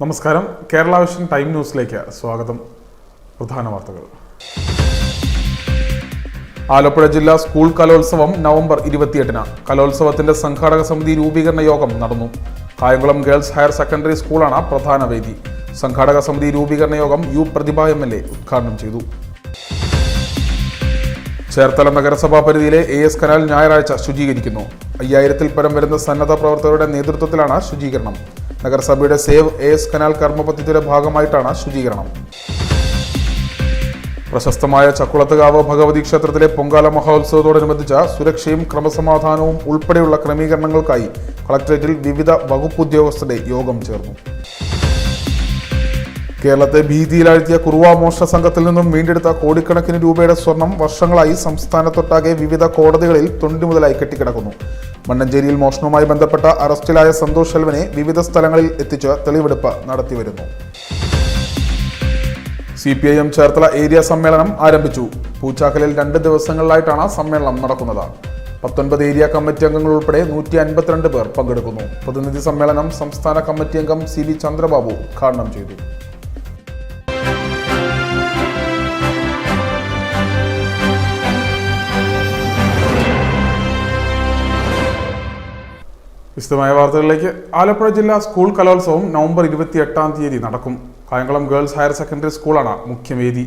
നമസ്കാരം. Kerala vision time ന്യൂസിലേക്ക് സ്വാഗതം. പ്രധാന വാർത്തകൾ. ആലപ്പുഴ ജില്ലാ സ്കൂൾ കലോത്സവം നവംബർ 28-ന്. കലോത്സവത്തിന്റെ സംഘാടക സമിതി രൂപീകരണ യോഗം നടന്നു. കായംകുളം ഗേൾസ് ഹയർ സെക്കൻഡറി സ്കൂളാണ് പ്രധാന വേദി. സംഘാടക സമിതി രൂപീകരണ യോഗം യു പ്രതിഭ MLA ഉദ്ഘാടനം ചെയ്തു. ചേർത്തല നഗരസഭാ പരിധിയിലെ AS കനാൽ ഞായറാഴ്ച ശുചീകരിക്കുന്നു. 5000-ൽ പരം വരുന്ന സന്നദ്ധ പ്രവർത്തകരുടെ നേതൃത്വത്തിലാണ് ശുചീകരണം. നഗരസഭയുടെ സേവ് AS കനാൽ കർമ്മ പദ്ധതിയുടെ ഭാഗമായിട്ടാണ് ശുചീകരണം. പ്രശസ്തമായ ചക്കുളത്തുകാവ് ഭഗവതി ക്ഷേത്രത്തിലെ പൊങ്കാല മഹോത്സവത്തോടനുബന്ധിച്ച സുരക്ഷയും ക്രമസമാധാനവും ഉൾപ്പെടെയുള്ള ക്രമീകരണങ്ങൾക്കായി കളക്ടറേറ്റിൽ വിവിധ വകുപ്പ് ഉദ്യോഗസ്ഥരുടെ യോഗം ചേർന്നു. കേരളത്തെ ഭീതിയിലാഴ്ത്തിയ കുറുവ മോഷണ സംഘത്തിൽ നിന്നും വീണ്ടെടുത്ത കോടിക്കണക്കിന് രൂപയുടെ സ്വർണം വർഷങ്ങളായി സംസ്ഥാനത്തൊട്ടാകെ വിവിധ കോടതികളിൽ തൊണ്ടി മുതലായി കെട്ടിക്കിടക്കുന്നു. മണ്ണഞ്ചേരിയിൽ മോഷണവുമായി ബന്ധപ്പെട്ട അറസ്റ്റിലായ സന്തോഷ് ശെൽവനെ വിവിധ സ്ഥലങ്ങളിൽ എത്തിച്ച് തെളിവെടുപ്പ് നടത്തിവരുന്നു. CPIM ചേർത്തല ഏരിയ സമ്മേളനം ആരംഭിച്ചു. പൂച്ചാക്കലിൽ 2 ദിവസങ്ങളിലായിട്ടാണ് സമ്മേളനം നടക്കുന്നത്. 19 ഏരിയ കമ്മിറ്റി അംഗങ്ങൾ ഉൾപ്പെടെ 152 പേർ പങ്കെടുക്കുന്നു. പ്രതിനിധി സമ്മേളനം സംസ്ഥാന കമ്മിറ്റി അംഗം CB ചന്ദ്രബാബു ഉദ്ഘാടനം ചെയ്തു. വിശദമായ വാർത്തകളിലേക്ക്. ആലപ്പുഴ ജില്ലാ സ്കൂൾ കലോത്സവം നവംബർ 28 നടക്കും. കായംകുളം ഗേൾസ് ഹയർ സെക്കൻഡറി സ്കൂളാണ് മുഖ്യവേദി.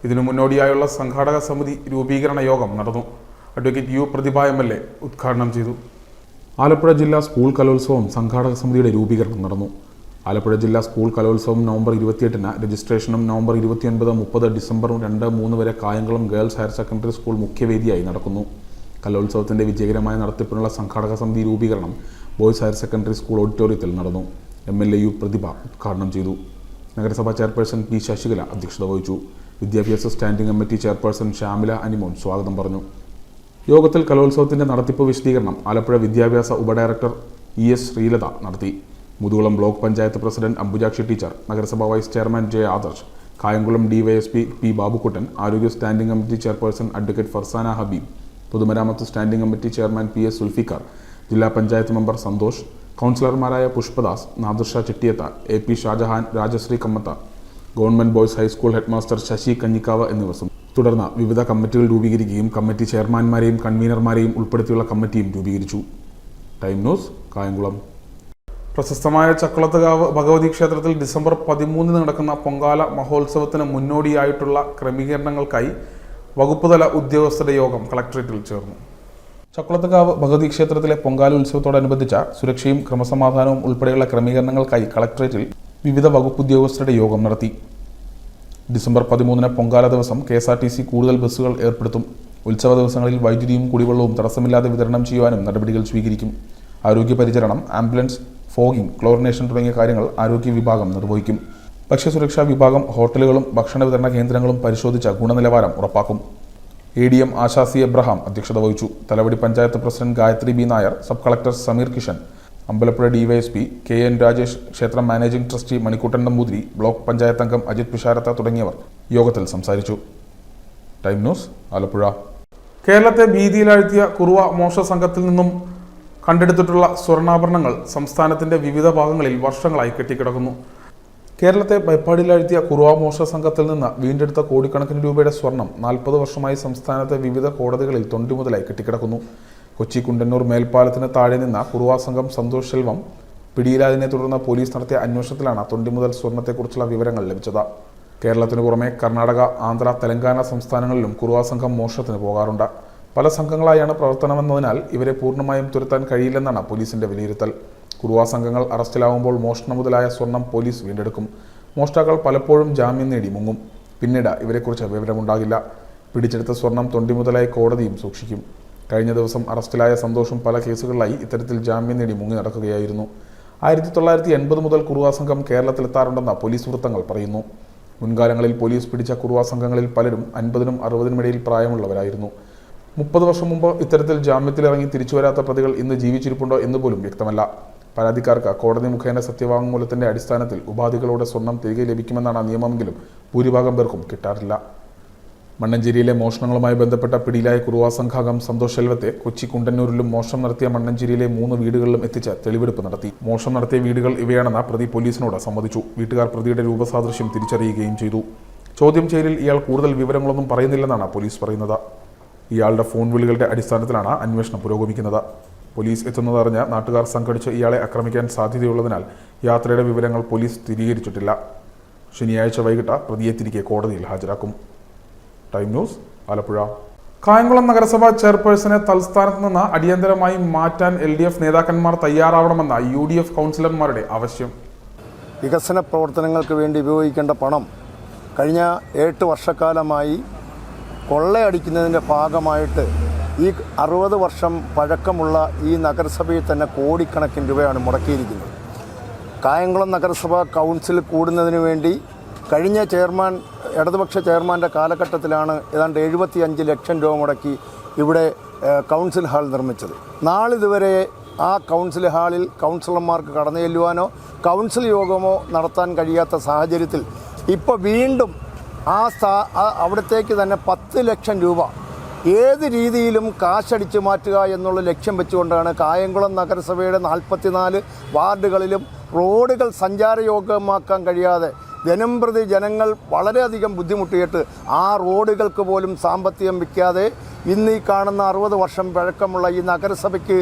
ഇതിനു മുന്നോടിയായുള്ള സംഘാടക സമിതി രൂപീകരണ യോഗം നടന്നു. അഡ്വക്കേറ്റ് യു പ്രതിഭ MLA ഉദ്ഘാടനം ചെയ്തു. ആലപ്പുഴ ജില്ലാ സ്കൂൾ കലോത്സവം സംഘാടക സമിതിയുടെ രൂപീകരണം നടന്നു. ആലപ്പുഴ ജില്ലാ സ്കൂൾ കലോത്സവം നവംബർ 28-ന് രജിസ്ട്രേഷനും നവംബർ 29, 30 ഡിസംബർ 2, 3 വരെ Kayamkulam girls higher secondary school മുഖ്യവേദിയായി നടക്കുന്നു. കലോത്സവത്തിന്റെ വിജയകരമായ നടത്തിപ്പിനുള്ള സംഘാടക സമിതി രൂപീകരണം ബോയ്സ് ഹയർ സെക്കൻഡറി സ്കൂൾ ഓഡിറ്റോറിയത്തിൽ നടന്നു. MLA യു പ്രതിഭ ഉദ്ഘാടനം ചെയ്തു. നഗരസഭാ ചെയർപേഴ്സൺ P ശശികല അധ്യക്ഷത വഹിച്ചു. വിദ്യാഭ്യാസ standing committee chairperson Shyamila Animon സ്വാഗതം പറഞ്ഞു. യോഗത്തിൽ കലോത്സവത്തിന്റെ നടത്തിപ്പ് വിശദീകരണം ആലപ്പുഴ വിദ്യാഭ്യാസ ഉപഡയറക്ടർ ES ശ്രീലത നടത്തി. Muthukulam block panchayat president Ambujakshi teacher, നഗരസഭാ vice chairman J Adarsh, Kayamkulam DYSP P Babukuttan, ആരോഗ്യ standing committee chairperson advocate Farsana Habeeb, പൊതുമരാമത്ത് standing committee chairman PS Sulfikar, ജില്ലാ പഞ്ചായത്ത് മെമ്പർ സന്തോഷ്, കൗൺസിലർമാരായ Pushpadas, Nadirsha Chettiyath, AP Shajahan, Rajasree Kammath, government boys high school headmaster Sasi Kanjikkavu എന്നിവർ തുടർന്ന് വിവിധ കമ്മിറ്റികൾ രൂപീകരിക്കുകയും കമ്മിറ്റി ചെയർമാൻമാരെയും കൺവീനർമാരെയും ഉൾപ്പെടുത്തിയുള്ള കമ്മിറ്റിയും രൂപീകരിച്ചു. Time news, Kayamkulam. പ്രശസ്തമായ ചക്കുളത്തുകാവ് ഭഗവതി ക്ഷേത്രത്തിൽ ഡിസംബർ 13 നടക്കുന്ന പൊങ്കാല മഹോത്സവത്തിന് മുന്നോടിയായിട്ടുള്ള ക്രമീകരണങ്ങൾക്കായി വകുപ്പുതല ഉദ്യോഗസ്ഥരുടെ യോഗം കളക്ടറേറ്റിൽ ചേർന്നു. ചക്കുളത്തുകാവ് ഭഗവതി ക്ഷേത്രത്തിലെ പൊങ്കാല ഉത്സവത്തോടനുബന്ധിച്ച സുരക്ഷയും ക്രമസമാധാനവും ഉൾപ്പെടെയുള്ള ക്രമീകരണങ്ങൾക്കായി കളക്ടറേറ്റിൽ വിവിധ വകുപ്പ് ഉദ്യോഗസ്ഥരുടെ യോഗം നടത്തി. ഡിസംബർ 13-ന് പൊങ്കാല ദിവസം KSRTC കൂടുതൽ ബസ്സുകൾ ഏർപ്പെടുത്തും. ഉത്സവ ദിവസങ്ങളിൽ വൈദ്യുതിയും കുടിവെള്ളവും തടസ്സമില്ലാതെ വിതരണം ചെയ്യുവാനും നടപടികൾ സ്വീകരിക്കും. ആരോഗ്യ പരിചരണം, ആംബുലൻസ്, ഫോഗിംഗ്, ക്ലോറിനേഷൻ തുടങ്ങിയ കാര്യങ്ങൾ ആരോഗ്യ വിഭാഗം നിർവഹിക്കും. ഭക്ഷ്യസുരക്ഷാ വിഭാഗം ഹോട്ടലുകളും ഭക്ഷണ വിതരണ കേന്ദ്രങ്ങളും പരിശോധിച്ച ഗുണനിലവാരം ഉറപ്പാക്കും. ADM ആശാ C എബ്രഹാം അധ്യക്ഷത വഹിച്ചു. Thalavady panchayat president Gayathri B Nair, sub collector Sameer Kishan, Ambalappuzha DYSP KN Rajesh, ക്ഷേത്രം managing trustee Manikuttan Namboothiri, block panchayat അംഗം അജിത് പിഷാരത്ത തുടങ്ങിയവർ യോഗത്തിൽ സംസാരിച്ചു. Time news, Alappuzha. കേരളത്തെ ഭീതിയിലാഴ്ത്തിയ കുറുവ മോഷണ സംഘത്തിൽ നിന്നും കണ്ടെടുത്തിട്ടുള്ള സ്വർണ്ണാഭരണങ്ങൾ സംസ്ഥാനത്തിന്റെ വിവിധ ഭാഗങ്ങളിൽ വർഷങ്ങളായി കെട്ടിക്കിടക്കുന്നു. കേരളത്തെ ഭയപ്പാടിലാഴ്ത്തിയ കുറുവ മോഷണ സംഘത്തിൽ നിന്ന് വീണ്ടെടുത്ത കോടിക്കണക്കിന് രൂപയുടെ സ്വർണം 40 വർഷമായി സംസ്ഥാനത്തെ വിവിധ കോടതികളിൽ തൊണ്ടി മുതലായി കെട്ടിക്കിടക്കുന്നു. കൊച്ചി കുണ്ടന്നൂർ മേൽപ്പാലത്തിന് താഴെ നിന്ന കുറുവ സംഘം സന്തോഷ് ശെൽവം പിടിയിലായതിനെ തുടർന്ന് പോലീസ് നടത്തിയ അന്വേഷണത്തിലാണ് തൊണ്ടി മുതൽ സ്വർണത്തെക്കുറിച്ചുള്ള വിവരങ്ങൾ ലഭിച്ചത്. കേരളത്തിനു പുറമെ കർണാടക, ആന്ധ്ര, തെലങ്കാന സംസ്ഥാനങ്ങളിലും കുറുവ സംഘം മോഷണത്തിന് പോകാറുണ്ട്. പല സംഘങ്ങളായാണ് പ്രവർത്തനമെന്നതിനാൽ ഇവരെ പൂർണ്ണമായും തുരത്താൻ കഴിയില്ലെന്നാണ് പോലീസിന്റെ വിലയിരുത്തൽ. കുറുവ സംഘങ്ങൾ അറസ്റ്റിലാവുമ്പോൾ മോഷണ മുതലായ സ്വർണം പോലീസ് വീണ്ടെടുക്കും. മോഷ്ടാക്കൾ പലപ്പോഴും ജാമ്യം നേടി മുങ്ങും. പിന്നീട് ഇവരെക്കുറിച്ച് വിവരമുണ്ടാകില്ല. പിടിച്ചെടുത്ത സ്വർണം തൊണ്ടി മുതലായി കോടതിയും സൂക്ഷിക്കും. കഴിഞ്ഞ ദിവസം അറസ്റ്റിലായ സന്തോഷും പല കേസുകളിലായി ഇത്തരത്തിൽ ജാമ്യം നേടി മുങ്ങി നടക്കുകയായിരുന്നു. 1980 മുതൽ കുറുവ സംഘം കേരളത്തിലെത്താറുണ്ടെന്ന് പോലീസ് വൃത്തങ്ങൾ പറയുന്നു. മുൻകാലങ്ങളിൽ പോലീസ് പിടിച്ച കുറുവ സംഘങ്ങളിൽ പലരും 50-നും 60-നും ഇടയിൽ പ്രായമുള്ളവരായിരുന്നു. 30 വർഷം മുമ്പ് ഇത്തരത്തിൽ ജാമ്യത്തിലിറങ്ങി തിരിച്ചുവരാത്ത പ്രതികൾ ഇന്ന് ജീവിച്ചിരിപ്പുണ്ടോ എന്ന് പോലും വ്യക്തമല്ല. പരാതിക്കാർക്ക് കോടതി മുഖേന സത്യവാങ്മൂലത്തിന്റെ അടിസ്ഥാനത്തിൽ ഉപാധികളോടെ സ്വർണം തിരികെ ലഭിക്കുമെന്നാണ് നിയമമെങ്കിലും ഭൂരിഭാഗം പേർക്കും കിട്ടാറില്ല. മണ്ണഞ്ചേരിയിലെ മോഷണങ്ങളുമായി ബന്ധപ്പെട്ട പിടിയിലായ കുറുവാ സംഘാംഗം സന്തോഷ് ശെൽവത്തെ കൊച്ചി കുണ്ടന്നൂരിലും മോഷണം നടത്തിയ മണ്ണഞ്ചേരിയിലെ 3 വീടുകളിലും എത്തിച്ച് തെളിവെടുപ്പ് നടത്തി. മോഷണം നടത്തിയ വീടുകൾ ഇവയാണെന്ന് പ്രതി പോലീസിനോട് സമ്മതിച്ചു. വീട്ടുകാർ പ്രതിയുടെ രൂപസാദൃശ്യം തിരിച്ചറിയുകയും ചെയ്തു. ചോദ്യം ചെയ്യലിൽ ഇയാൾ കൂടുതൽ വിവരങ്ങളൊന്നും പറയുന്നില്ലെന്നാണ് പോലീസ് പറയുന്നത്. ഇയാളുടെ ഫോൺ വിളികളുടെ അടിസ്ഥാനത്തിലാണ് അന്വേഷണം പുരോഗമിക്കുന്നത്. പോലീസ് എത്തുന്നതറിഞ്ഞ് നാട്ടുകാർ സംഘടിച്ച് ഇയാളെ ആക്രമിക്കാൻ സാധ്യതയുള്ളതിനാൽ യാത്രയുടെ വിവരങ്ങൾ പോലീസ് സ്ഥിരീകരിച്ചിട്ടില്ല. ശനിയാഴ്ച വൈകിട്ട് പ്രതിയെ തിരികെ കോടതിയിൽ ഹാജരാക്കും. Time news, Alappuzha. കായംകുളം നഗരസഭാ ചെയർപേഴ്സണെ തൽസ്ഥാനത്ത് നിന്ന് അടിയന്തരമായി മാറ്റാൻ LDF നേതാക്കന്മാർ തയ്യാറാവണമെന്ന UDF കൗൺസിലർമാരുടെ ആവശ്യം. വികസന പ്രവർത്തനങ്ങൾക്ക് വേണ്ടി ഉപയോഗിക്കേണ്ട പണം കഴിഞ്ഞ 8 വർഷക്കാലമായി കൊള്ളയടിക്കുന്നതിൻ്റെ ഭാഗമായിട്ട് ഈ 60 വർഷം പഴക്കമുള്ള ഈ നഗരസഭയിൽ തന്നെ കോടിക്കണക്കിന് രൂപയാണ് മുടക്കിയിരിക്കുന്നത്. കായംകുളം നഗരസഭ കൗൺസിൽ കൂടുന്നതിന് വേണ്ടി കഴിഞ്ഞ ഇടതുപക്ഷ ചെയർമാൻ്റെ കാലഘട്ടത്തിലാണ് ഏതാണ്ട് 75 ലക്ഷം രൂപ മുടക്കി ഇവിടെ കൗൺസിൽ ഹാൾ നിർമ്മിച്ചത്. നാളിതുവരെ ആ കൗൺസിൽ ഹാളിൽ കൗൺസിലർമാർക്ക് കടന്നു ചെല്ലുവാനോ കൗൺസിൽ യോഗമോ നടത്താൻ കഴിയാത്ത സാഹചര്യത്തിൽ ഇപ്പോൾ വീണ്ടും അവിടത്തേക്ക് തന്നെ 10 ലക്ഷം രൂപ ഏത് രീതിയിലും കാശടിച്ചു മാറ്റുക എന്നുള്ള ലക്ഷ്യം വെച്ചുകൊണ്ടാണ് കായംകുളം നഗരസഭയുടെ 44 വാർഡുകളിലും റോഡുകൾ സഞ്ചാരയോഗ്യമാക്കാൻ കഴിയാതെ ദിനംപ്രതി ജനങ്ങൾ വളരെയധികം ബുദ്ധിമുട്ടിയിട്ട് ആ റോഡുകൾക്ക് പോലും സാമ്പത്തികം വയ്ക്കാതെ ഇന്ന് ഈ കാണുന്ന 60 വർഷം പഴക്കമുള്ള ഈ നഗരസഭയ്ക്ക്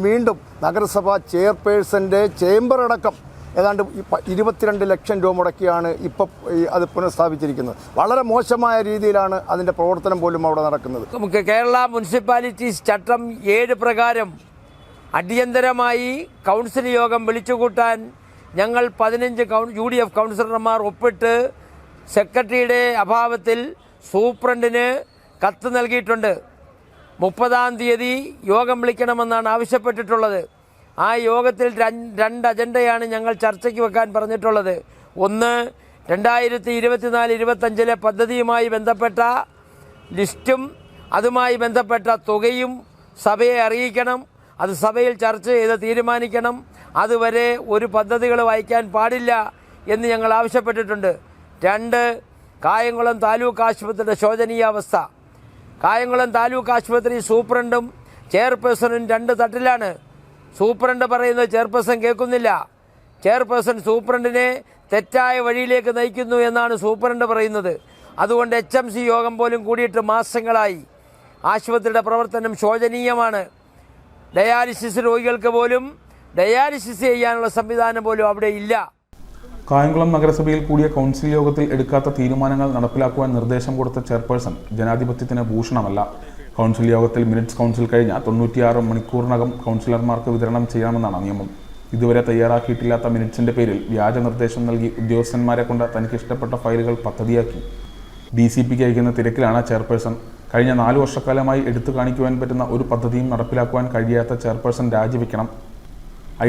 വീണ്ടും നഗരസഭാ ചെയർപേഴ്സൻ്റെ ചേംബർ അടക്കം ഏതാണ്ട് 22 ലക്ഷം രൂപ മുടക്കിയാണ് ഇപ്പോൾ അത് പുനഃസ്ഥാപിച്ചിരിക്കുന്നത്. വളരെ മോശമായ രീതിയിലാണ് അതിൻ്റെ പ്രവർത്തനം പോലും അവിടെ നടക്കുന്നത്. നമുക്ക് കേരള മുനിസിപ്പാലിറ്റീസ് ചട്ടം 7 പ്രകാരം അടിയന്തരമായി കൗൺസിൽ യോഗം വിളിച്ചുകൂട്ടാൻ ഞങ്ങൾ 15 UDF കൗൺസിലർമാർ ഒപ്പിട്ട് സെക്രട്ടറിയുടെ അഭാവത്തിൽ സൂപ്രണ്ടിന് കത്ത് നൽകിയിട്ടുണ്ട്. 30-ാം തീയതി യോഗം വിളിക്കണമെന്നാണ് ആവശ്യപ്പെട്ടിട്ടുള്ളത്. ആ യോഗത്തിൽ 2 അജണ്ടയാണ് ഞങ്ങൾ ചർച്ചയ്ക്ക് വെക്കാൻ പറഞ്ഞിട്ടുള്ളത്. ഒന്ന്, 2024-25 പദ്ധതിയുമായി ബന്ധപ്പെട്ട ലിസ്റ്റും അതുമായി ബന്ധപ്പെട്ട തുകയും സഭയെ അറിയിക്കണം. അത് സഭയിൽ ചർച്ച ചെയ്ത് തീരുമാനിക്കണം. അതുവരെ ഒരു പദ്ധതികൾ വായിക്കാൻ പാടില്ല എന്ന് ഞങ്ങൾ ആവശ്യപ്പെട്ടിട്ടുണ്ട്. 2, കായംകുളം താലൂക്ക് ആശുപത്രിയുടെ ശോചനീയാവസ്ഥ. കായംകുളം താലൂക്ക് ആശുപത്രി സൂപ്രണ്ടും ചെയർപേഴ്സണും 2 തട്ടിലാണ്. സൂപ്രണ്ട് പറയുന്നത് ചെയർപേഴ്സൺ കേൾക്കുന്നില്ല. ചെയർപേഴ്സൺ സൂപ്രണ്ടിനെ തെറ്റായ വഴിയിലേക്ക് നയിക്കുന്നു എന്നാണ് സൂപ്രണ്ട് പറയുന്നത്. അതുകൊണ്ട് HMC യോഗം പോലും കൂടിയിട്ട് മാസങ്ങളായി. ആശുപത്രിയുടെ പ്രവർത്തനം ശോചനീയമാണ്. ഡയാലിസിസ് രോഗികൾക്ക് പോലും ഡയാലിസിസ് ചെയ്യാനുള്ള സംവിധാനം പോലും അവിടെ ഇല്ല. കായംകുളം നഗരസഭയിൽ കൂടിയ കൗൺസിൽ യോഗത്തിൽ എടുക്കാത്ത തീരുമാനങ്ങൾ നടപ്പിലാക്കുവാൻ നിർദ്ദേശം കൊടുത്ത ചെയർപേഴ്സൺ ജനാധിപത്യത്തിന് ഭൂഷണമല്ല. കൗൺസിൽ യോഗത്തിൽ മിനിറ്റ്സ് കൗൺസിൽ കഴിഞ്ഞ 96 മണിക്കൂറിനകം കൗൺസിലർമാർക്ക് വിതരണം ചെയ്യണമെന്നാണ് നിയമം. ഇതുവരെ തയ്യാറാക്കിയിട്ടില്ലാത്ത മിനിറ്റ്സിന്റെ പേരിൽ വ്യാജ നിർദ്ദേശം നൽകി ഉദ്യോഗസ്ഥന്മാരെ കൊണ്ട് തനിക്ക് ഇഷ്ടപ്പെട്ട ഫയലുകൾ പദ്ധതിയാക്കി DCPക്ക് അയക്കുന്ന തിരക്കിലാണ് ചെയർപേഴ്സൺ. കഴിഞ്ഞ 4 വർഷക്കാലമായി എടുത്തു കാണിക്കുവാൻ പറ്റുന്ന ഒരു പദ്ധതിയും നടപ്പിലാക്കുവാൻ കഴിയാത്ത ചെയർപേഴ്സൺ രാജിവെക്കണം.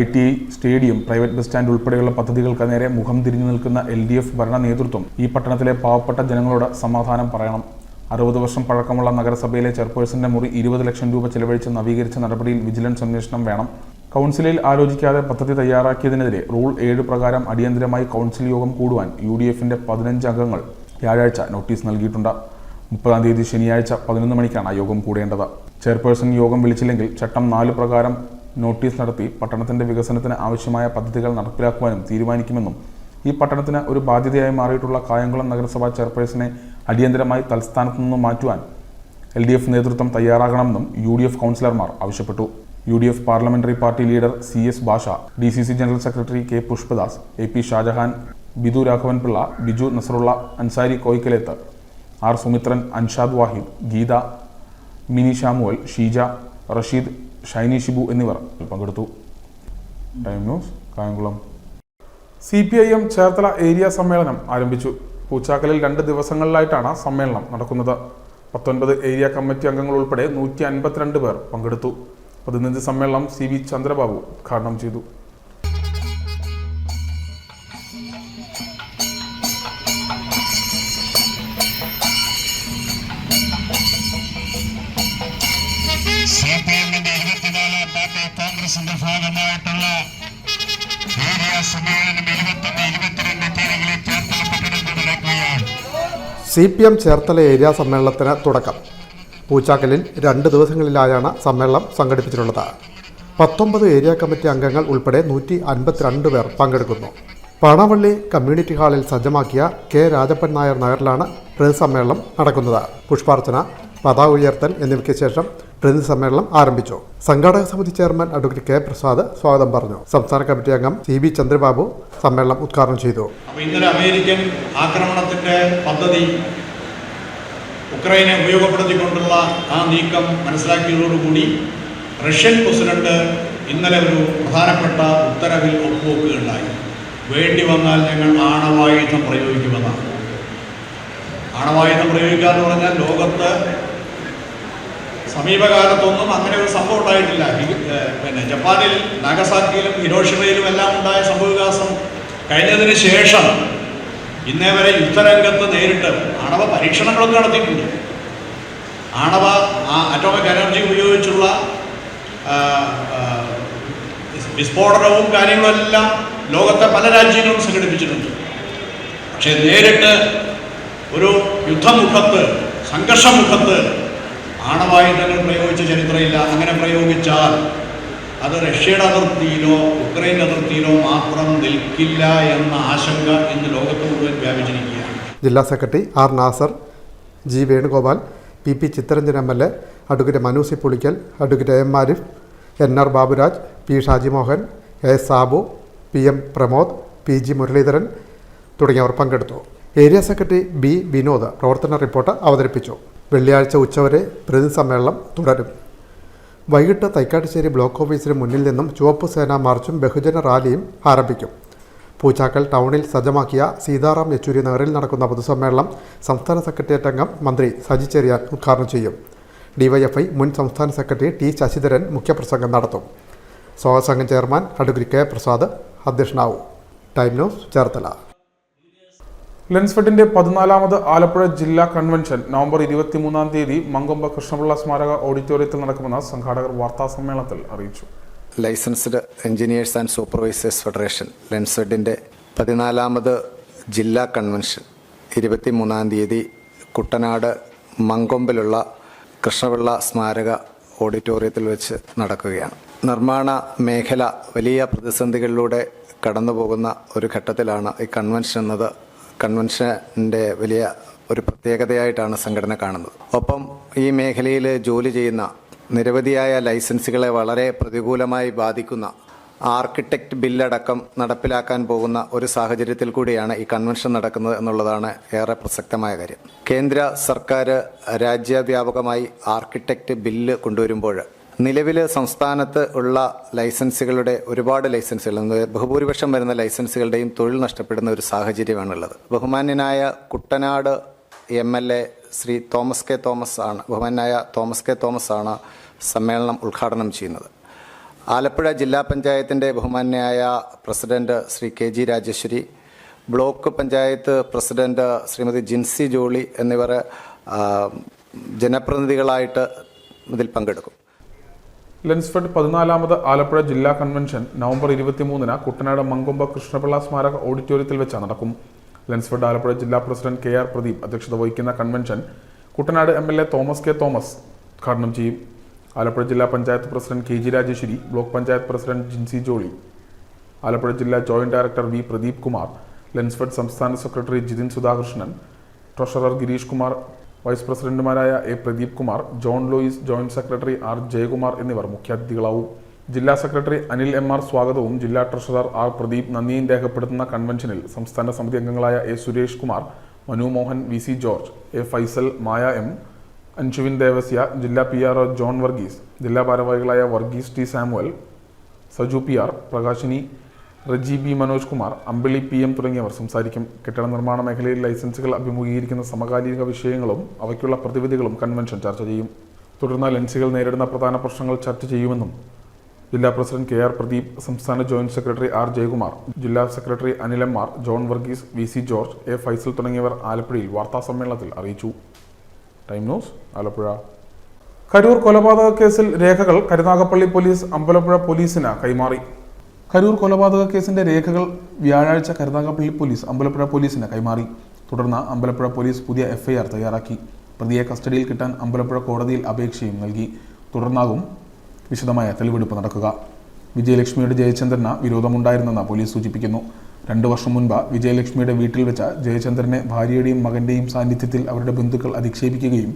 ITI, stadium, private bus stand ഉൾപ്പെടെയുള്ള പദ്ധതികൾക്ക് നേരെ മുഖം തിരിഞ്ഞു നിൽക്കുന്ന LDF ഭരണ നേതൃത്വം ഈ പട്ടണത്തിലെ പാവപ്പെട്ട ജനങ്ങളോട് സമാധാനം പറയണം. 60 വർഷം പഴക്കമുള്ള നഗരസഭയിലെ ചെയർപേഴ്സന്റെ മുറി 20 ലക്ഷം രൂപ ചെലവഴിച്ച് നവീകരിച്ച നടപടിയിൽ വിജിലൻസ് അന്വേഷണം വേണം. കൗൺസിലിൽ ആലോചിക്കാതെ പദ്ധതി തയ്യാറാക്കിയതിനെതിരെ റൂൾ 7 പ്രകാരം അടിയന്തരമായി കൗൺസിൽ യോഗം കൂടുവാൻ UDFന്റെ 15 അംഗങ്ങൾ വ്യാഴാഴ്ച നോട്ടീസ് നൽകിയിട്ടുണ്ട്. 30-ാം തീയതി ശനിയാഴ്ച 11 മണിക്കാണ് യോഗം കൂടേണ്ടത്. ചെയർപേഴ്സൺ യോഗം വിളിച്ചില്ലെങ്കിൽ ചട്ടം 4 പ്രകാരം നോട്ടീസ് നടത്തി പട്ടണത്തിന്റെ വികസനത്തിന് ആവശ്യമായ പദ്ധതികൾ നടപ്പിലാക്കുവാനും തീരുമാനിക്കുമെന്നും ഈ പട്ടണത്തിന് ഒരു ബാധ്യതയായി മാറിയിട്ടുള്ള കായംകുളം നഗരസഭാ ചെയർപേഴ്സണെ അടിയന്തരമായി തൽസ്ഥാനത്തു നിന്നും മാറ്റുവാൻ LDF നേതൃത്വം തയ്യാറാകണമെന്നും UDF കൗൺസിലർമാർ ആവശ്യപ്പെട്ടു. UDF parliamentary party leader CS Basha, DCC general secretary K Pushpadas, AP Shajahan, Bidu Raghavan Pillai, Biju Nasarulla, Ansari Koyikkalethu, R Sumithran, Anshad Wahid, Geetha, Mini Samuel, Sheeja, Rasheed, Shiny Shibu എന്നിവർ പങ്കെടുത്തു. Time news, Kayamkulam. CPIM Cherthala area സമ്മേളനം ആരംഭിച്ചു. പൂച്ചാക്കലിൽ 2 ദിവസങ്ങളിലായിട്ടാണ് സമ്മേളനം നടക്കുന്നത്. 19 ഏരിയ കമ്മിറ്റി അംഗങ്ങൾ ഉൾപ്പെടെ 152 പേർ പങ്കെടുത്തു. പ്രതിനിധി സമ്മേളനം CV ചന്ദ്രബാബു ഉദ്ഘാടനം ചെയ്തു. CPMന്റെ 24-ാം പാർട്ടി കോൺഗ്രസിന്റെ ഭാഗമായിട്ടുള്ള ഏരിയ സമ്മേളനം 21, 22 തീയതികളിൽ ചേർത്തല പട്ടണത്തിൽ നടക്കുകയാണ്. CPM ചേർത്തല ഏരിയ സമ്മേളനത്തിന് തുടക്കം. പൂച്ചാക്കലിൽ 2 ദിവസങ്ങളിലായാണ് സമ്മേളനം സംഘടിപ്പിച്ചിട്ടുള്ളത്. 19 ഏരിയ കമ്മിറ്റി അംഗങ്ങൾ ഉൾപ്പെടെ 152 പേർ പങ്കെടുക്കുന്നു. പാണവള്ളി കമ്മ്യൂണിറ്റി ഹാളിൽ സജ്ജമാക്കിയ കെ രാജപ്പൻ നായർ നഗറിലാണ് പ്രതിനിധി സമ്മേളനം നടക്കുന്നത്. പുഷ്പാർച്ചന, പതാക ഉയർത്തൽ എന്നിവയ്ക്ക് ശേഷം പ്രതിനിധി സമ്മേളനം ആരംഭിച്ചു. സംഘാടക സമിതി ചെയർമാൻ അഡ്വക്കേറ്റ് കെ പ്രസാദ് സ്വാഗതം പറഞ്ഞു. സംസ്ഥാന കമ്മിറ്റി അംഗം CB ചന്ദ്രബാബു സമ്മേളനം ഉദ്ഘാടനം ചെയ്തു. ഇന്നലെ അമേരിക്കൻ ആക്രമണത്തിന്റെ പദ്ധതി ഉക്രൈനെ ഉപയോഗപ്പെടുത്തിക്കൊണ്ടുള്ള ആ നീക്കം മനസ്സിലാക്കിയതോടുകൂടി റഷ്യൻ പ്രസിഡന്റ് ഇന്നലെ ഒരു പ്രധാനപ്പെട്ട ഉത്തരവിൽ ഒപ്പുവെക്കുകയുണ്ടായി. വേണ്ടി വന്നാൽ ഞങ്ങൾ ആണവായുധം പ്രയോഗിക്കുമെന്നാണ്. ആണവായുധം പ്രയോഗിക്കുക എന്ന് പറഞ്ഞാൽ ലോകത്ത് സമീപകാലത്തൊന്നും അങ്ങനെ ഒരു സംഭവം ഉണ്ടായിട്ടില്ല. ജപ്പാനിൽ നാഗസാക്കിയിലും ഹിരോഷിമയിലും എല്ലാം ഉണ്ടായ സംഭവവികാസം കഴിഞ്ഞതിന് ശേഷം ഇന്നേ വരെ യുദ്ധരംഗത്ത് നേരിട്ട് ആണവ പരീക്ഷണങ്ങളൊക്കെ നടത്തിയിട്ടുണ്ട്. അറ്റോമിക് എനർജി ഉപയോഗിച്ചുള്ള വിസ്ഫോടനവും കാര്യങ്ങളും എല്ലാം ലോകത്തെ പല രാജ്യങ്ങളും സംഘടിപ്പിച്ചിട്ടുണ്ട്. പക്ഷേ നേരിട്ട് ഒരു യുദ്ധമുഖത്ത്, സംഘർഷമുഖത്ത് ആണവായുധങ്ങൾ പ്രയോഗിച്ച ചരിത്രമില്ല. അങ്ങനെ പ്രയോഗിച്ചാൽ അത് റഷ്യയുടെ അതിർത്തിയിലോ ഉക്രൈൻ അതിർത്തിയിലോ മാത്രം നിൽക്കില്ല എന്ന ആശങ്ക ഇന്ന് ലോകത്ത് മുഴുവൻ വ്യാപിച്ചിരിക്കുകയാണ്. ജില്ലാ secretary R. Nasar, G. Venugopal, PP. Chittaranjan MLA, advocate Manu C Pulickal, advocate AM Arif, NR. Baburaj, P. Shajimohan, A. Sabu, PM. Pramod, PG. Muraleedharan തുടങ്ങിയവർ പങ്കെടുത്തു. Area secretary B. വിനോദ് പ്രവർത്തന റിപ്പോർട്ട് അവതരിപ്പിച്ചു. വെള്ളിയാഴ്ച ഉച്ചവരെ പ്രതിനിധി സമ്മേളനം തുടരും. വൈകിട്ട് തൈക്കാട്ടുശ്ശേരി ബ്ലോക്ക് ഓഫീസിന് മുന്നിൽ നിന്നും ചുവപ്പ് സേനാ മാർച്ചും ബഹുജന റാലിയും ആരംഭിക്കും. പൂച്ചാക്കൽ ടൗണിൽ സജ്ജമാക്കിയ സീതാറാം യെച്ചൂരി നഗറിൽ നടക്കുന്ന പൊതുസമ്മേളനം സംസ്ഥാന സെക്രട്ടേറിയറ്റ് അംഗം മന്ത്രി സജി ചെറിയാൻ ഉദ്ഘാടനം ചെയ്യും. DYFI മുൻ സംസ്ഥാന സെക്രട്ടറി T. ശശിധരൻ മുഖ്യപ്രസംഗം നടത്തും. സ്വാഗത സംഘം ചെയർമാൻ അഡ്വക്കേറ്റ് കെ പ്രസാദ് അധ്യക്ഷനാവും. Time news, Cherthala. ലെൻസ്ഫെഡിന്റെ 14ാമത് ആലപ്പുഴ ജില്ലാ കൺവെൻഷൻ നവംബർ 23-ാം തീയതി മങ്കൊമ്പ് കൃഷ്ണപിള്ള സ്മാരക ഓഡിറ്റോറിയത്തിൽ നടക്കുമെന്ന് സംഘാടകർ വാർത്താസമ്മേളനത്തിൽ അറിയിച്ചു. Licensed engineers and supervisors federation ലെൻസ്ഫെഡിൻ്റെ 14ാമത് ജില്ലാ കൺവെൻഷൻ 23-ാം തീയതി കുട്ടനാട് മങ്കൊമ്പിലുള്ള കൃഷ്ണപിള്ള സ്മാരക ഓഡിറ്റോറിയത്തിൽ വെച്ച് നടക്കുകയാണ്. നിർമ്മാണ മേഖല വലിയ പ്രതിസന്ധികളിലൂടെ കടന്നുപോകുന്ന ഒരു ഘട്ടത്തിലാണ് ഈ കൺവെൻഷൻ എന്നത്. കൺവെൻഷൻ്റെ വലിയ ഒരു പ്രത്യേകതയായിട്ടാണ് സംഘടന കാണുന്നത്. ഒപ്പം ഈ മേഖലയിൽ ജോലി ചെയ്യുന്ന നിരവധിയായ ലൈസൻസുകളെ വളരെ പ്രതികൂലമായി ബാധിക്കുന്ന ആർക്കിടെക്റ്റ് ബില്ലടക്കം നടപ്പിലാക്കാൻ പോകുന്ന ഒരു സാഹചര്യത്തിൽ കൂടിയാണ് ഈ കൺവെൻഷൻ നടക്കുന്നത് എന്നുള്ളതാണ് ഏറെ പ്രസക്തമായ കാര്യം. കേന്ദ്ര സർക്കാർ രാജ്യവ്യാപകമായി ആർക്കിടെക്റ്റ് ബില്ല് കൊണ്ടുവരുമ്പോൾ നിലവിൽ സംസ്ഥാനത്ത് ഉള്ള ലൈസൻസുകളുടെ ഒരുപാട് ലൈസൻസുകൾ, ബഹുഭൂരിപക്ഷം വരുന്ന ലൈസൻസുകളുടെയും തൊഴിൽ നഷ്ടപ്പെടുന്ന ഒരു സാഹചര്യമാണുള്ളത്. ബഹുമാന്യനായ Kuttanad MLA Shri Thomas K Thomas ആണ്, ബഹുമാനായ തോമസ് കെ തോമസ് ആണ് സമ്മേളനം ഉദ്ഘാടനം ചെയ്യുന്നത്. ആലപ്പുഴ ജില്ലാ പഞ്ചായത്തിൻ്റെ ബഹുമാന്യനായ president Shri KG Rajeshwari, block panchayat president Shrimati Jincy Jolly എന്നിവർ ജനപ്രതിനിധികളായിട്ട് ഇതിൽ പങ്കെടുക്കും. ലെൻസ്ഫെഡ് 14ാമത് ആലപ്പുഴ ജില്ലാ കൺവെൻഷൻ നവംബർ 23-ന് കുട്ടനാട് മങ്കൊമ്പ് കൃഷ്ണപിള്ള സ്മാരക ഓഡിറ്റോറിയത്തിൽ വെച്ച് നടക്കും. ലെൻസ്ഫെഡ് ആലപ്പുഴ ജില്ലാ പ്രസിഡന്റ് KR പ്രദീപ് അധ്യക്ഷത വഹിക്കുന്ന convention Kuttanad MLA Thomas K Thomas ഉദ്ഘാടനം ചെയ്യും. ആലപ്പുഴ ജില്ലാ panchayat president KG Rajeshwari, block panchayat president Jincy Jolly, Alappuzha ജില്ലാ joint director V. Pradeep Kumar, Lensfed സംസ്ഥാന secretary Jithin Sudhakrishnan, treasurer Gireesh Kumar, vice പ്രസിഡന്റുമാരായ A. Pradeep Kumar, John Louis, joint secretary R. Jayakumar എന്നിവർ മുഖ്യാതിഥികളാവും. ജില്ലാ സെക്രട്ടറി അനിൽ MR സ്വാഗതവും ജില്ലാ ട്രഷറർ R. പ്രദീപ് നന്ദിയും രേഖപ്പെടുത്തുന്ന കൺവെൻഷനിൽ സംസ്ഥാന സമിതി അംഗങ്ങളായ A. Suresh Kumar, Manu Mohan, VC George, A. Faisal, Maya M, Anshuvin Devasya, ജില്ലാ PRO ജോൺ വർഗീസ്, ജില്ലാ ഭാരവാഹികളായ Varghese T. Samuel, Saju PR, Prakashini, Reji B. Manoj Kumar, Ambili PM തുടങ്ങിയവർ സംസാരിക്കും. കെട്ടിട നിർമ്മാണ മേഖലയിൽ ലൈസൻസുകൾ അഭിമുഖീകരിക്കുന്ന സമകാലിക വിഷയങ്ങളും അവയ്ക്കുള്ള പ്രതിവിധികളും കൺവെൻഷൻ ചർച്ച ചെയ്യും. തുടർന്ന് ലെൻസുകൾ നേരിടുന്ന പ്രധാന പ്രശ്നങ്ങൾ ചർച്ച ചെയ്യുമെന്നും ജില്ലാ പ്രസിഡന്റ് KR പ്രദീപ്, സംസ്ഥാന ജോയിന്റ് സെക്രട്ടറി R. ജയകുമാർ, ജില്ലാ secretary Anil MR, John Varghese, VC George, A. Faisal തുടങ്ങിയവർ ആലപ്പുഴയിൽ വാർത്താസമ്മേളനത്തിൽ അറിയിച്ചു. Time news, Alappuzha. കരൂർ കൊലപാതക കേസിൽ രേഖകൾ കരുനാഗപ്പള്ളി പോലീസ് അമ്പലപ്പുഴ പോലീസിന് കൈമാറി. കരൂർ കൊലപാതക കേസിന്റെ രേഖകൾ വ്യാഴാഴ്ച കരുനാഗപ്പള്ളി പോലീസ് അമ്പലപ്പുഴ പോലീസിന് കൈമാറി. തുടർന്ന് അമ്പലപ്പുഴ പോലീസ് പുതിയ FIR തയ്യാറാക്കി. പ്രതിയെ കസ്റ്റഡിയിൽ കിട്ടാൻ അമ്പലപ്പുഴ കോടതിയിൽ അപേക്ഷയും നൽകി. തുടർന്നാകും വിശദമായ തെളിവെടുപ്പ് നടക്കുക. വിജയലക്ഷ്മിയുടെ ജയചന്ദ്രന് വിരോധമുണ്ടായിരുന്നെന്ന് പോലീസ് സൂചിപ്പിക്കുന്നു. 2 വർഷം മുൻപ് വിജയലക്ഷ്മിയുടെ വീട്ടിൽ വെച്ച് ജയചന്ദ്രനെ ഭാര്യയുടെയും മകൻ്റെയും സാന്നിധ്യത്തിൽ അവരുടെ ബന്ധുക്കൾ അധിക്ഷേപിക്കുകയും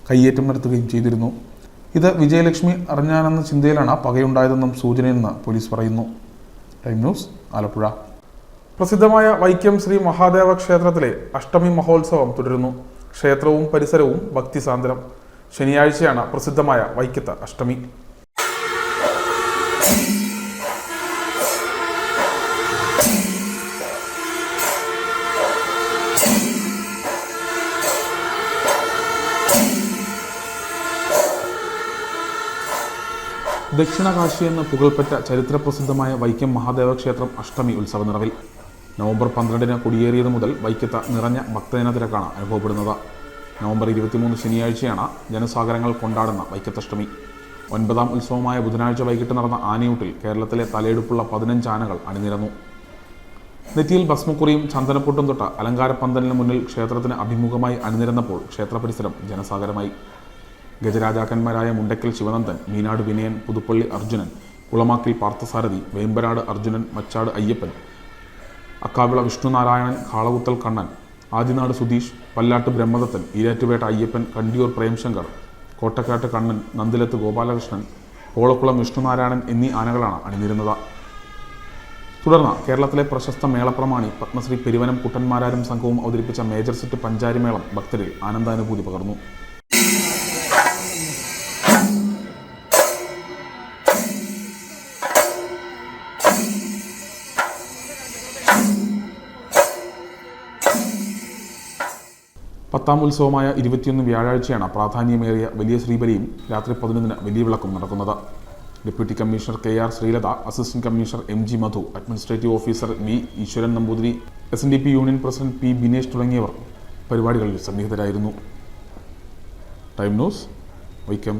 കയ്യേറ്റം നടത്തുകയും ചെയ്തിരുന്നു. ഇത് വിജയലക്ഷ്മി അറിഞ്ഞാനെന്ന ചിന്തയിലാണ് പകയുണ്ടായതെന്നും സൂചനയെന്ന് പോലീസ് പറയുന്നു. Time news, Alappuzha. പ്രസിദ്ധമായ വൈക്കം ശ്രീ മഹാദേവ ക്ഷേത്രത്തിലെ അഷ്ടമി മഹോത്സവം തുടരുന്നു. ക്ഷേത്രവും പരിസരവും ഭക്തിസാന്ദ്രം. ശനിയാഴ്ചയാണ് പ്രസിദ്ധമായ വൈക്കത്ത് അഷ്ടമി. ദക്ഷിണകാശി എന്ന പുകൾപ്പെട്ട ചരിത്രപ്രസിദ്ധമായ വൈക്കം മഹാദേവ ക്ഷേത്രം അഷ്ടമി ഉത്സവ നിറവിൽ. നവംബർ 12 കൊടിയേറിയത് മുതൽ വൈക്കത്ത് നിറഞ്ഞ ഭക്തജന തിരക്കാണ് അനുഭവപ്പെടുന്നത്. നവംബർ 23 ശനിയാഴ്ചയാണ് ജനസാഗരങ്ങൾ കൊണ്ടാടുന്ന വൈക്കത്തഷ്ടമി. 9ാം ഉത്സവമായ ബുധനാഴ്ച വൈകിട്ട് നടന്ന ആനയൂട്ടിൽ കേരളത്തിലെ തലയെടുപ്പുള്ള 15 ആനകൾ അണിനിരന്നു. നെറ്റിയിൽ ഭസ്മക്കുറിയും ചന്ദനപ്പൊട്ടും തൊട്ട് അലങ്കാരപ്പന്തലിന് മുന്നിൽ ക്ഷേത്രത്തിന് അഭിമുഖമായി അണിനിരന്നപ്പോൾ ക്ഷേത്ര പരിസരം ജനസാഗരമായി. ഗജരാജാക്കന്മാരായ മുണ്ടക്കൽ ശിവനന്ദൻ, മീനാട് വിനയൻ, പുതുപ്പള്ളി അർജുനൻ, കുളമാക്കിൽ പാർത്ഥസാരഥി, വേമ്പനാട് അർജുനൻ, മച്ചാട് അയ്യപ്പൻ, അക്കാവിള വിഷ്ണുനാരായണൻ, കാളകുത്തൽ കണ്ണൻ, ആദിനാട് സുധീഷ്, പല്ലാട്ട് ബ്രഹ്മദത്തൻ, ഈരാറ്റുപേട്ട അയ്യപ്പൻ, കണ്ടിയൂർ പ്രേംശങ്കർ, കോട്ടക്കാട്ട് കണ്ണൻ, നന്ദിലത്ത് ഗോപാലകൃഷ്ണൻ, കോളക്കുളം വിഷ്ണുനാരായണൻ എന്നീ ആനകളാണ് അണിനിരുന്നത്. തുടർന്ന് കേരളത്തിലെ പ്രശസ്ത മേളപ്രമാണി പത്മശ്രീ പെരുവനം കുട്ടന്മാരാരും സംഘവും അവതരിപ്പിച്ച മേജർ സെറ്റ് പഞ്ചാരിമേളം ഭക്തരിൽ ആനന്ദാനുഭൂതി പകർന്നു. പത്താം ഉത്സവമായ 21 വ്യാഴാഴ്ചയാണ് പ്രാധാന്യമേറിയ വലിയ ശ്രീബലിയും രാത്രി 11 വലിയ വിളക്കും നടക്കുന്നത്. Deputy commissioner KR Sreelatha, assistant commissioner MG Madhu, administrative officer V Eswaran Namboothiri, SNDP union president P Binesh തുടങ്ങിയവർ പരിപാടികളിൽ സന്നിഹിതരായിരുന്നു. Time news, Vaikom.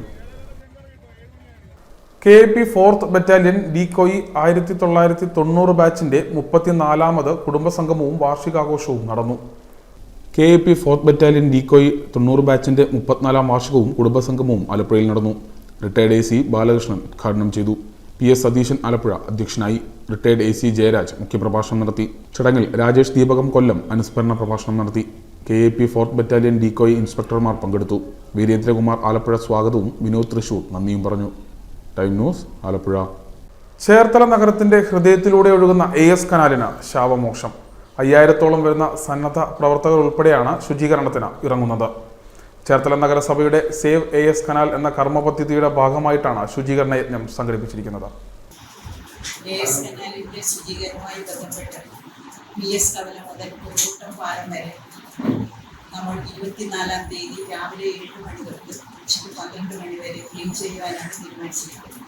KAP 4th battalion D coy 1990 ബാച്ചിന്റെ 34ാമത് കുടുംബസംഗമവും വാർഷികാഘോഷവും നടന്നു. KAP 4th ബറ്റാലിയൻ ഡീകോയി 90 ബാച്ചിന്റെ 34ാം വാർഷികവും കുടുംബസംഗമവും ആലപ്പുഴയിൽ നടന്നു. റിട്ടയർഡ് AC ബാലകൃഷ്ണൻ ഉദ്ഘാടനം ചെയ്തു. PS സതീശൻ ആലപ്പുഴ അധ്യക്ഷനായി. റിട്ടയർഡ് AC ജയരാജ് മുഖ്യപ്രഭാഷണം നടത്തി. ചടങ്ങിൽ രാജേഷ് ദീപകം കൊല്ലം അനുസ്മരണ പ്രഭാഷണം നടത്തി. KAP 4th ബറ്റാലിയൻ ഡീകോയി ഇൻസ്പെക്ടർമാർ പങ്കെടുത്തു. വീരേന്ദ്രകുമാർ ആലപ്പുഴ സ്വാഗതവും വിനോദ് തൃശൂർ നന്ദിയും പറഞ്ഞു. Time news, Alappuzha. ചേർത്തല നഗരത്തിന്റെ ഹൃദയത്തിലൂടെ ഒഴുകുന്ന AS കനാലിന് ശാപമോക്ഷം. 5000-ഓളം വരുന്ന സന്നദ്ധ പ്രവർത്തകർ ഉൾപ്പെടെയാണ് ശുചീകരണത്തിന് ഇറങ്ങുന്നത്. ചേർത്തല നഗരസഭയുടെ സേവ് AS കനാൽ എന്ന കർമ്മ പദ്ധതിയുടെ ഭാഗമായിട്ടാണ് ശുചീകരണ യജ്ഞം സംഘടിപ്പിച്ചിരിക്കുന്നത്. AS കനാലിന്റെ ശുചീകരണവുമായി ബന്ധപ്പെട്ട് PS കവല മുതൽ കുറുകൂട്ടം പാലം വരെ നമ്മൾ 24-ാം തീയതി രാവിലെ 7 മണി തൊട്ട് ഉച്ചയ്ക്ക് 12 മണി വരെ ക്ലീൻ ചെയ്യുവാനാണ് തീരുമാനിച്ചിരിക്കുന്നത്.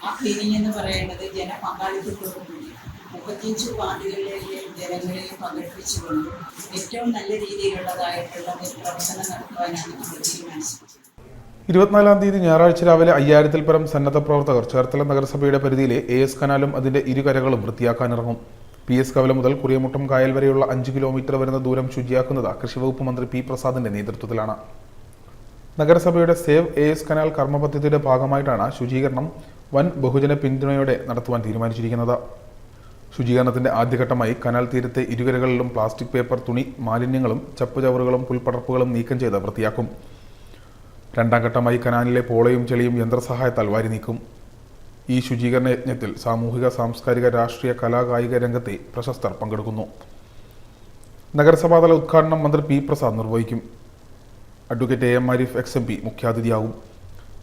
ആ ക്ലീനിങ് എന്ന് പറയുന്നത് ജനപങ്കാളിത്തത്തോടുകൂടി 35 വാർഡുകളിലെ ജനങ്ങളെയും പങ്കെടുപ്പിച്ചുകൊണ്ട് ഏറ്റവും നല്ല രീതിയിലുള്ളതായിട്ടുള്ള ഒരു പ്രവർത്തനം നടത്തുവാനാണ് നമ്മൾ തീരുമാനിച്ചത്. 24-ാം തീയതി ഞായറാഴ്ച രാവിലെ 5000-ൽ പരം സന്നദ്ധ പ്രവർത്തകർ ചേർത്തല നഗരസഭയുടെ പരിധിയിലെ AS കനാലും അതിന്റെ ഇരുകരകളും വൃത്തിയാക്കാനിറങ്ങും. PS കവല മുതൽ കുറിയമുട്ടം കായൽ വരെയുള്ള 5 കിലോമീറ്റർ വരുന്ന ദൂരം ശുചിയാക്കുന്നത് കൃഷിവകുപ്പ് മന്ത്രി P പ്രസാദിന്റെ നേതൃത്വത്തിലാണ്. നഗരസഭയുടെ സേവ് AS കനാൽ കർമ്മ പദ്ധതിയുടെ ഭാഗമായിട്ടാണ് ശുചീകരണം വൻ ബഹുജന പിന്തുണയോടെ നടത്തുവാൻ തീരുമാനിച്ചിരിക്കുന്നത്. ശുചീകരണത്തിന്റെ ആദ്യഘട്ടമായി കനാൽ തീരത്തെ ഇരുകരകളിലും പ്ലാസ്റ്റിക് പേപ്പർ, തുണി, മാലിന്യങ്ങളും ചപ്പുചവറുകളും പുൽപ്പടർപ്പുകളും നീക്കം ചെയ്ത് വൃത്തിയാക്കും. 2ാം ഘട്ടമായി കനാലിലെ പോളയും ചെളിയും യന്ത്രസഹായത്താൽ വാരി നീക്കും. ഈ ശുചീകരണ യജ്ഞത്തിൽ സാമൂഹിക, സാംസ്കാരിക, രാഷ്ട്രീയ, കലാകായിക രംഗത്തെ പ്രശസ്തർ പങ്കെടുക്കുന്നു. നഗരസഭാതല ഉദ്ഘാടനം മന്ത്രി P പ്രസാദ് നിർവഹിക്കും. അഡ്വക്കേറ്റ് AM ആരിഫ് XMP മുഖ്യാതിഥിയാകും.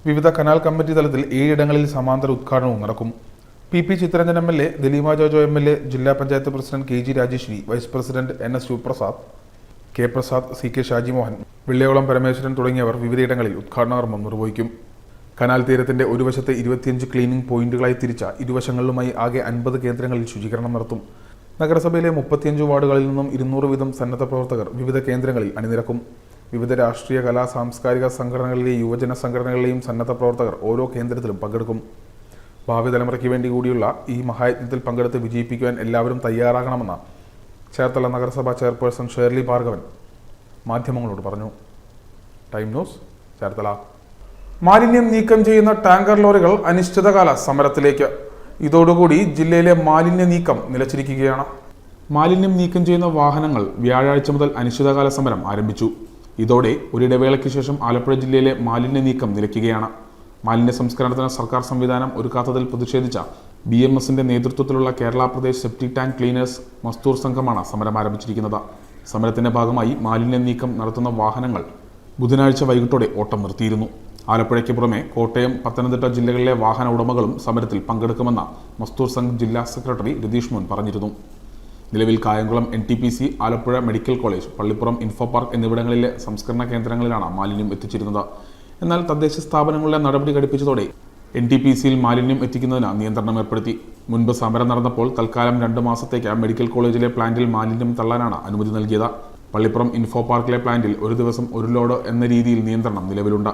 വിവിധ കനാൽ കമ്മിറ്റി തലത്തിൽ 7 ഇടങ്ങളിൽ സമാന്തര ഉദ്ഘാടനവും നടക്കും. PP Chittaranjan MLA, Daleema Jojo MLA, ജില്ലാ panchayat president KG Rajeswari, vice president NS Sivaprasad, K Prasad, CK Shajimohan, Velliyolam Parameswaran തുടങ്ങിയവർ വിവിധയിടങ്ങളിൽ ഉദ്ഘാടന കർമ്മം നിർവഹിക്കും. കനാൽ തീരത്തിന്റെ ഒരു വശത്തെ 25 ക്ലീനിംഗ് പോയിന്റുകളായി തിരിച്ച ഇരുവശങ്ങളിലുമായി ആകെ 50 കേന്ദ്രങ്ങളിൽ ശുചീകരണം നടത്തും. നഗരസഭയിലെ 35 വാർഡുകളിൽ നിന്നും 200 വീതം സന്നദ്ധ പ്രവർത്തകർ വിവിധ കേന്ദ്രങ്ങളിൽ അണിനിരക്കും. വിവിധ രാഷ്ട്രീയ, കലാ, സാംസ്കാരിക സംഘടനകളിലെയും യുവജന സംഘടനകളിലെയും സന്നദ്ധ പ്രവർത്തകർ ഓരോ കേന്ദ്രത്തിലും പങ്കെടുക്കും. ഭാവി തലമുറയ്ക്ക് വേണ്ടി കൂടിയുള്ള ഈ മഹായജ്ഞത്തിൽ പങ്കെടുത്ത് വിജയിപ്പിക്കുവാൻ എല്ലാവരും തയ്യാറാകണമെന്ന് ചേർത്തല നഗരസഭാ ചെയർപേഴ്സൺ ഷേർലി ഭാർഗവൻ മാധ്യമങ്ങളോട് പറഞ്ഞു. Time news, Cherthala. മാലിന്യം നീക്കം ചെയ്യുന്ന ടാങ്കർ ലോറികൾ അനിശ്ചിതകാല സമരത്തിലേക്ക്. ഇതോടുകൂടി ജില്ലയിലെ മാലിന്യ നീക്കം നിലച്ചിരിക്കുകയാണ്. മാലിന്യം നീക്കം ചെയ്യുന്ന വാഹനങ്ങൾ വ്യാഴാഴ്ച മുതൽ അനിശ്ചിതകാല സമരം ആരംഭിച്ചു. ഇതോടെ ഒരിടവേളയ്ക്ക് ശേഷം ആലപ്പുഴ ജില്ലയിലെ മാലിന്യ നീക്കം നിലയ്ക്കുകയാണ്. മാലിന്യ സംസ്കരണത്തിന് സർക്കാർ സംവിധാനം ഒരുക്കാത്തതിൽ പ്രതിഷേധിച്ച BMSന്റെ നേതൃത്വത്തിലുള്ള Kerala Pradesh septic tank cleaners Mazdoor സംഘമാണ് സമരം ആരംഭിച്ചിരിക്കുന്നത്. സമരത്തിന്റെ ഭാഗമായി മാലിന്യ നീക്കം നടത്തുന്ന വാഹനങ്ങൾ ബുധനാഴ്ച വൈകിട്ടോടെ ഓട്ടം നിർത്തിയിരുന്നു. ആലപ്പുഴയ്ക്ക് പുറമെ കോട്ടയം, പത്തനംതിട്ട ജില്ലകളിലെ വാഹന ഉടമകളും സമരത്തിൽ പങ്കെടുക്കുമെന്ന് മസ്തൂർ സംഘ് ജില്ലാ സെക്രട്ടറി രതീഷ് മോൻ പറഞ്ഞിരുന്നു. നിലവിൽ Kayamkulam NTPC, Alappuzha medical college, Pallippuram info park എന്നിവിടങ്ങളിലെ സംസ്കരണ കേന്ദ്രങ്ങളിലാണ് മാലിന്യം എത്തിച്ചിരുന്നത്. എന്നാൽ തദ്ദേശ സ്ഥാപനങ്ങളുടെ നടപടി ഘടിപ്പിച്ചതോടെ NTPCയിൽ മാലിന്യം എത്തിക്കുന്നതിന് നിയന്ത്രണം ഏർപ്പെടുത്തി. മുൻപ് സമരം നടന്നപ്പോൾ തൽക്കാലം 2 മാസത്തേക്ക് മെഡിക്കൽ കോളേജിലെ പ്ലാന്റിൽ മാലിന്യം തള്ളാനാണ് അനുമതി നൽകിയത്. പള്ളിപ്പുറം ഇൻഫോ പാർക്കിലെ പ്ലാന്റിൽ ഒരു ദിവസം 1 ലോഡ് എന്ന രീതിയിൽ നിയന്ത്രണം നിലവിലുണ്ട്.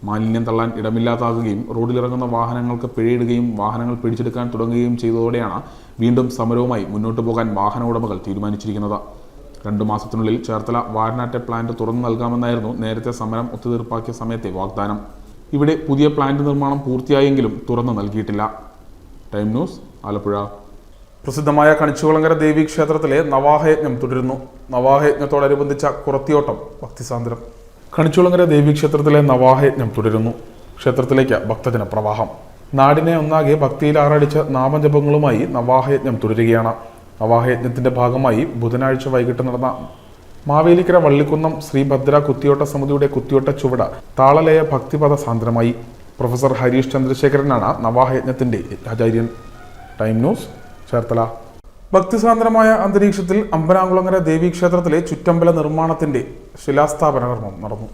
മാലിന്യം തള്ളാൻ ഇടമില്ലാതാകുകയും റോഡിലിറങ്ങുന്ന വാഹനങ്ങൾക്ക് പിഴയിടുകയും വാഹനങ്ങൾ പിടിച്ചെടുക്കാൻ തുടങ്ങുകയും ചെയ്തതോടെയാണ് വീണ്ടും സമരവുമായി മുന്നോട്ടു പോകാൻ വാഹന ഉടമകൾ തീരുമാനിച്ചിരിക്കുന്നത്. 2 മാസത്തിനുള്ളിൽ ചേർത്തല വാരനാട്ടെ പ്ലാന്റ് തുറന്നു നൽകാമെന്നായിരുന്നു നേരത്തെ സമരം ഒത്തുതീർപ്പാക്കിയ സമയത്തെ വാഗ്ദാനം. ഇവിടെ പുതിയ പ്ലാന്റ് നിർമ്മാണം പൂർത്തിയായെങ്കിലും തുറന്നു നൽകിയിട്ടില്ല. Time news, Alappuzha. പ്രസിദ്ധമായ കണിച്ചുകുളങ്ങര ദേവി ക്ഷേത്രത്തിലെ നവാഹയജ്ഞം തുടരുന്നു. നവാഹയജ്ഞത്തോടനുബന്ധിച്ച കുറത്തിയോട്ടം ഭക്തിസാന്ദ്രം. കണിച്ചുകുളങ്ങര ദേവി ക്ഷേത്രത്തിലെ നവാഹയജ്ഞം തുടരുന്നു. ക്ഷേത്രത്തിലേക്ക് ഭക്തജന പ്രവാഹം. നാടിനെ ഒന്നാകെ ഭക്തിയിൽ ആറാടിച്ച നാമജപങ്ങളുമായി നവാഹയജ്ഞം തുടരുകയാണ്. നവാഹയജ്ഞത്തിന്റെ ഭാഗമായി ബുധനാഴ്ച വൈകിട്ട് നടന്ന മാവേലിക്കര വള്ളിക്കുന്നം ശ്രീഭദ്ര കുത്തിയോട്ട സമിതിയുടെ കുത്തിയോട്ട ചുവട് താളലയ ഭക്തിപദ സാന്ദ്രമായി. പ്രൊഫസർ ഹരീഷ് ചന്ദ്രശേഖരനാണ് നവാഹയജ്ഞത്തിന്റെ ആചാര്യൻ. Time news, Cherthala. ഭക്തിസാന്ദ്രമായ അന്തരീക്ഷത്തിൽ അമ്പനാകുളങ്ങര ദേവി ക്ഷേത്രത്തിലെ ചുറ്റമ്പല നിർമ്മാണത്തിന്റെ ശിലാസ്ഥാപന കർമ്മം നടന്നു.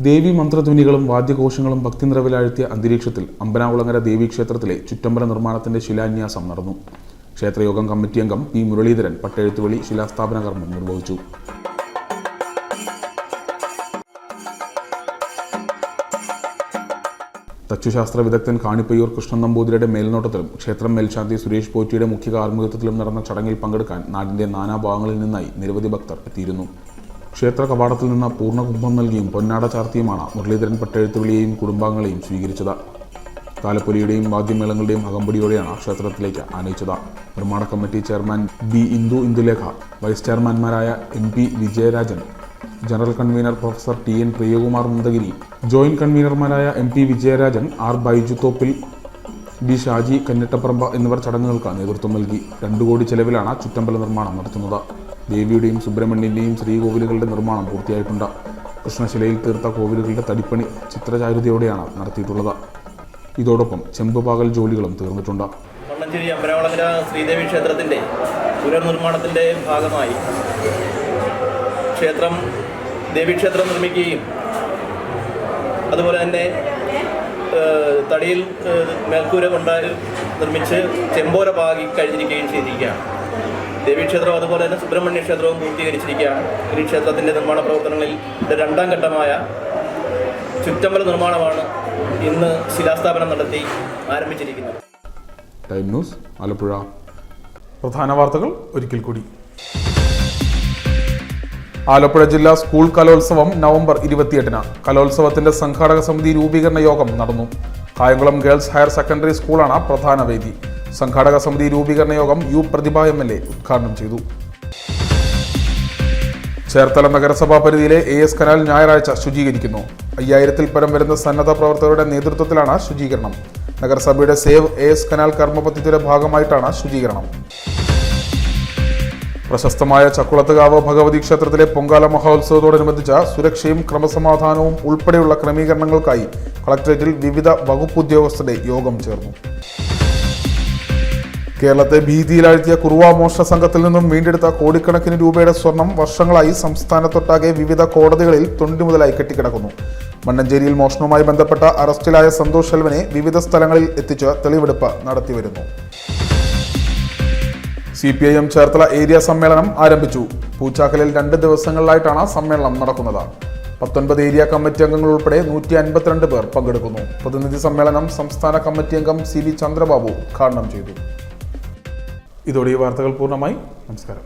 ദേവി മന്ത്രധ്വനികളും വാദ്യഘോഷങ്ങളും ഭക്തി നിറവിലാഴ്ത്തിയ അന്തരീക്ഷത്തിൽ അമ്പനാകുളങ്ങര ദേവി ക്ഷേത്രത്തിലെ ചുറ്റമ്പല നിർമ്മാണത്തിന്റെ ശിലാന്യാസം നടന്നു. ക്ഷേത്രയോഗം കമ്മിറ്റി അംഗം P. മുരളീധരൻ പട്ടെഴുത്തുവഴി ശിലാസ്ഥാപന കർമ്മം നിർവഹിച്ചു. തച്ചുശാസ്ത്ര വിദഗ്ധൻ കാണിപ്പയ്യൂർ കൃഷ്ണൻ നമ്പൂതിരിയുടെ മേൽനോട്ടത്തിലും ക്ഷേത്രം മേൽശാന്തി സുരേഷ് പോറ്റിയുടെ മുഖ്യ കാർമ്മികത്വത്തിലും നടന്ന ചടങ്ങിൽ പങ്കെടുക്കാൻ നാടിന്റെ നാനാഭാഗങ്ങളിൽ നിന്നായി നിരവധി ഭക്തർ എത്തിയിരുന്നു. ക്ഷേത്ര കവാടത്തിൽ നിന്ന് പൂർണ്ണകുംഭം നൽകിയും പൊന്നാട ചാർത്തിയുമാണ് മുരളീധരൻ പട്ടെഴുത്തുവിളിയെയും കുടുംബാംഗങ്ങളെയും സ്വീകരിച്ചത്. താലപ്പൊലിയുടെയും വാദ്യമേളങ്ങളുടെയും അകമ്പടിയോടെയാണ് ക്ഷേത്രത്തിലേക്ക് ആനയിച്ചത്. നിർമ്മാണ committee chairman B. Indulekha, vice ചെയർമാൻമാരായ MP. Vijayarajan, general convener professor TN. Priyakumar Nandagiri, joint കൺവീനർമാരായ MP. Vijayarajan, R. Baiju Thoppil, B. Shaji Kannittaparamba എന്നിവർ ചടങ്ങുകൾക്ക് നേതൃത്വം നൽകി. 2 കോടി ചെലവിലാണ് ചുറ്റമ്പല നിർമ്മാണം നടത്തുന്നത്. ദേവിയുടെയും സുബ്രഹ്മണ്യന്റെയും ശ്രീകോവിലുകളുടെ നിർമ്മാണം പൂർത്തിയായിട്ടുണ്ട്. കൃഷ്ണശിലയിൽ തീർത്ത കോവിലുകളുടെ തടിപ്പണി ചിത്രചാരുതയോടെയാണ് നടത്തിയിട്ടുള്ളത്. ഇതോടൊപ്പം ചെമ്പുപാകൽ ജോലികളും തീർന്നിട്ടുണ്ട്. മണ്ണഞ്ചേരി അമ്പനാകുളങ്ങര ശ്രീദേവി ക്ഷേത്രത്തിൻ്റെ പുനർനിർമ്മാണത്തിൻ്റെ ഭാഗമായി ദേവീക്ഷേത്രം നിർമ്മിക്കുകയും അതുപോലെ തന്നെ തടിയിൽ മേൽക്കൂര കൊണ്ട് നിർമ്മിച്ച് ചെമ്പോര പാകി കഴിഞ്ഞിരിക്കുകയും ചെയ്തിരിക്കുകയാണ്. ദേവീക്ഷേത്രം അതുപോലെ തന്നെ സുബ്രഹ്മണ്യ ക്ഷേത്രവും പൂർത്തീകരിച്ചിരിക്കുകയാണ്. ഈ ക്ഷേത്രത്തിൻ്റെ നിർമ്മാണ പ്രവർത്തനങ്ങളിൽ 2ാം ഘട്ടമായ ചുറ്റമ്പല നിർമ്മാണമാണ് ഇന്ന് ശിലാസ്ഥാപനം നടത്തി ആരംഭിച്ചിരിക്കുന്നത്. Time news, Alappuzha. പ്രധാന വാർത്തകൾ ഒരിക്കൽ കൂടി. ആലപ്പുഴ ജില്ലാ സ്കൂൾ കലോത്സവം നവംബർ 28-ന്. കലോത്സവത്തിന്റെ സംഘാടക സമിതി രൂപീകരണ യോഗം നടന്നു. കായംകുളം ഗേൾസ് ഹയർ സെക്കൻഡറി സ്കൂളാണ് പ്രധാന വേദി. സംഘാടക സമിതി രൂപീകരണ യോഗം U. പ്രതിഭ MLA ഉദ്ഘാടനം ചെയ്തു. ചേർത്തല നഗരസഭാ പരിധിയിലെ AS കനാൽ ഞായറാഴ്ച ശുചീകരിക്കുന്നു. 5000-ൽ പരം വരുന്ന സന്നദ്ധ പ്രവർത്തകരുടെ നേതൃത്വത്തിലാണ് ശുചീകരണം. നഗരസഭയുടെ സേവ് AS കനാൽ കർമ്മ പദ്ധതിയുടെ ഭാഗമായിട്ടാണ് ശുചീകരണം. പ്രശസ്തമായ ചക്കുളത്തുകാവ് ഭഗവതി ക്ഷേത്രത്തിലെ പൊങ്കാല മഹോത്സവത്തോടനുബന്ധിച്ച സുരക്ഷയും ക്രമസമാധാനവും ഉൾപ്പെടെയുള്ള ക്രമീകരണങ്ങൾക്കായി കളക്ടറേറ്റിൽ വിവിധ വകുപ്പ് ഉദ്യോഗസ്ഥരുടെ യോഗം ചേർന്നു. കേരളത്തെ ഭീതിയിലാഴ്ത്തിയ കുറുവ മോഷണ സംഘത്തിൽ നിന്നും വീണ്ടെടുത്ത കോടിക്കണക്കിന് രൂപയുടെ സ്വർണം വർഷങ്ങളായി സംസ്ഥാനത്തൊട്ടാകെ വിവിധ കോടതികളിൽ തൊണ്ടിമുതലായി കെട്ടിക്കിടക്കുന്നു. മണ്ണഞ്ചേരിയിൽ മോഷണവുമായി ബന്ധപ്പെട്ട അറസ്റ്റിലായ സന്തോഷ് ശെൽവനെ വിവിധ സ്ഥലങ്ങളിൽ എത്തിച്ച് തെളിവെടുപ്പ് നടത്തിവരുന്നു. CPIM ചേർത്തല ഏരിയ സമ്മേളനം ആരംഭിച്ചു. പൂച്ചാക്കലിൽ 2 ദിവസങ്ങളിലായിട്ടാണ് സമ്മേളനം നടക്കുന്നത്. 19 ഏരിയ കമ്മിറ്റി അംഗങ്ങൾ ഉൾപ്പെടെ 152 പേർ പങ്കെടുക്കുന്നു. പ്രതിനിധി സമ്മേളനം സംസ്ഥാന കമ്മിറ്റി അംഗം CB ചന്ദ്രബാബു ഉദ്ഘാടനം ചെയ്തു. ഇതോടെ ഈ വാർത്തകൾ പൂർണ്ണമായി. നമസ്കാരം.